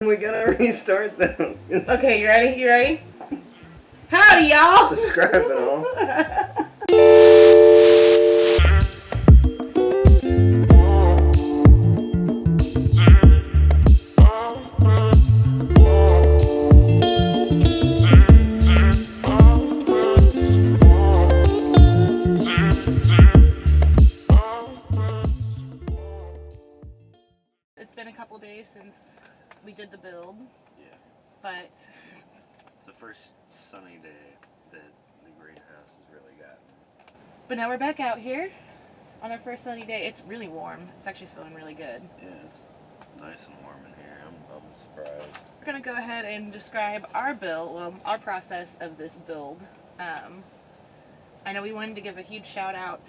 We gotta restart them. Okay, you ready? You ready? Howdy, y'all! Subscribe and all. It's been a couple days since we did the build. Yeah. But It's the first sunny day that the greenhouse has really gotten. But now we're back out here on our first sunny day. It's really warm. It's actually feeling really good. Yeah, it's nice and warm in here. I'm surprised. We're gonna go ahead and describe our build, well, our process of this build. I know we wanted to give a huge shout out.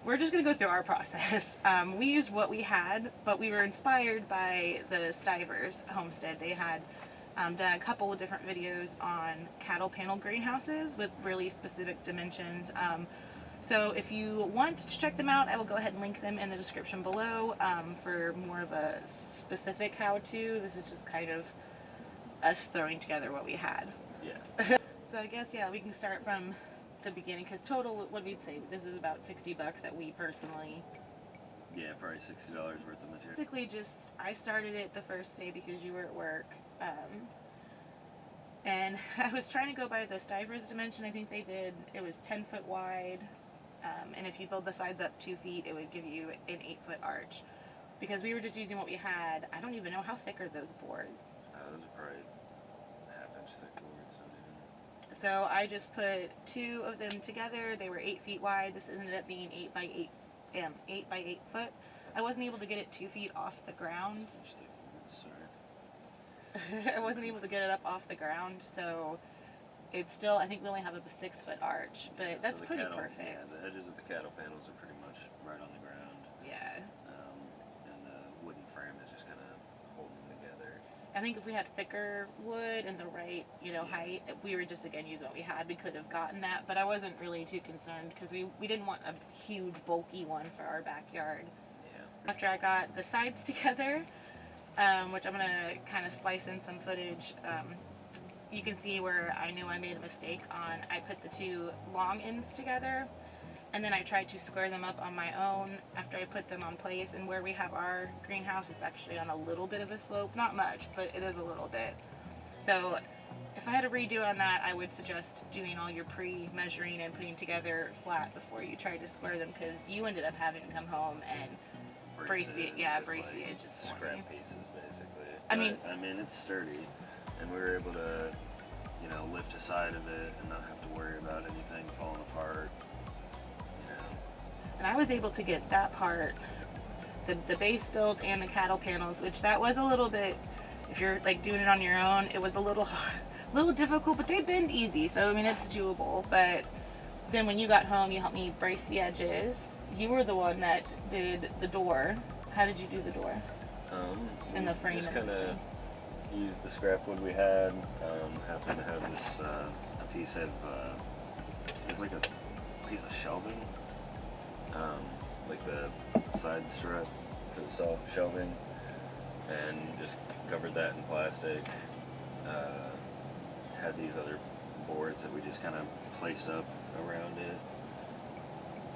We're just gonna go through our process. We used what we had, but we were inspired by the Stivers homestead. They had done a couple of different videos on cattle panel greenhouses with really specific dimensions. So if you want to check them out, I will go ahead and link them in the description below for more of a specific how-to. This is just kind of us throwing together what we had. Yeah. So I guess, yeah, we can start from the beginning, because total, what we'd say, this is about $60 that we personally... Yeah, probably $60 worth of material. Basically just, I started it the first day because you were at work. And I was trying to go by the Stivers dimension. I think they did, it was 10 foot wide. And if you build the sides up 2 feet, it would give you an 8-foot arch. Because we were just using what we had. I don't even know how thick are those boards. Those are probably half-inch thick boards. So I just put 2 of them together. They were 8 feet wide. This ended up being 8 by 8 foot. I wasn't able to get it 2 feet off the ground. I wasn't able to get it up off the ground, so it's still, I think we only have a 6-foot arch, but Yeah, that's so pretty cattle, perfect. Yeah, the edges of the cattle panels are pretty much right on the ground. Yeah. And the wooden frame is just kind of holding them together. I think if we had thicker wood and the right, height, we were just, again, using what we had. We could have gotten that, but I wasn't really too concerned because we didn't want a huge, bulky one for our backyard. Yeah. After I got the sides together, which I'm going to kind of splice in some footage, you can see where I knew I made a mistake on, I put the 2 long ends together, and then I tried to square them up on my own after I put them on place. And where we have our greenhouse, it's actually on a little bit of a slope, not much, but it is a little bit. So if I had a redo on that, I would suggest doing all your pre-measuring and putting together flat before you try to square them, because you ended up having to come home and brace the edges for scrap me. pieces, basically. I mean, it's sturdy, and we were able to, lift a side of it and not have to worry about anything falling apart. And I was able to get that part, the base build and the cattle panels, which that was a little bit, if you're like doing it on your own, it was a little difficult, but they bend easy, so I mean it's doable. But then when you got home, you helped me brace the edges. You were the one that did the door. How did you do the door? And the frame. Just kind of used the scrap wood we had. Happened to have this a piece of it's like a piece of shelving, like the side strut for the soft shelving, and just covered that in plastic. Had these other boards that we just kind of placed up around it.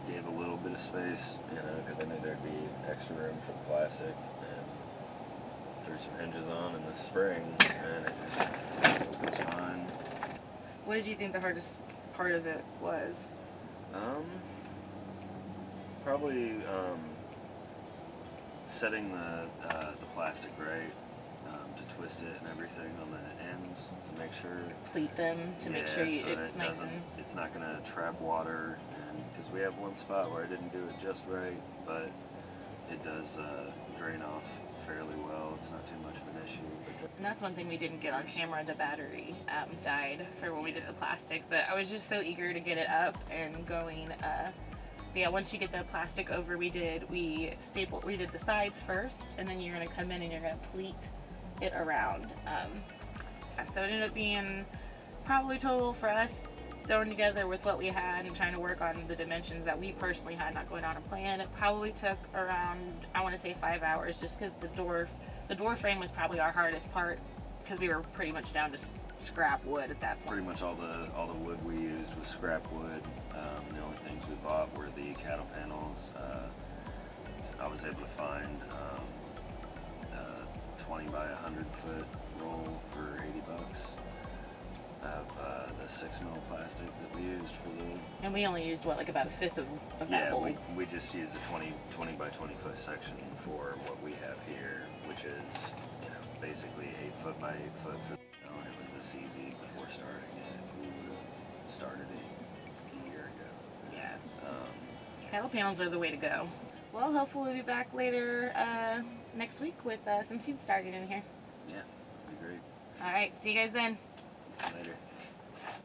Gave a little bit of space, because I knew there'd be extra room for the plastic, and threw some hinges on in the spring, and it just opens fine. What did you think the hardest part of it was? Probably setting the plastic right, to twist it and everything on the ends to make sure. Pleat them to make sure it's nice and. It's not gonna trap water, and because we have one spot where I didn't do it just right, but it does drain off fairly well. It's not too much of an issue. And that's one thing we didn't get on camera. The battery died for when we did the plastic, but I was just so eager to get it up and going. Yeah, once you get the plastic over, we did the sides first, and then you're gonna come in and you're gonna pleat it around. So it ended up being probably total for us, thrown together with what we had and trying to work on the dimensions that we personally had, not going on a plan. It probably took around, I want to say 5 hours, just because the door frame was probably our hardest part because we were pretty much down to scrap wood at that point. Pretty much all the wood we used was scrap wood. The only things we bought were the cattle panels. I was able to find 20 by 100 foot roll for $80 of the 6 mil plastic that we used for the. And we only used what, like about a fifth of that Yeah, whole. we just used a 20 by 20 foot section for what we have here, which is basically 8 foot by 8 foot. And it was this easy before starting it. We would have started it a year ago. Yeah. Cattle panels are the way to go. Well, hopefully we'll be back later next week with some seeds started in here. Yeah, that'd be great. All right, see you guys then. Later.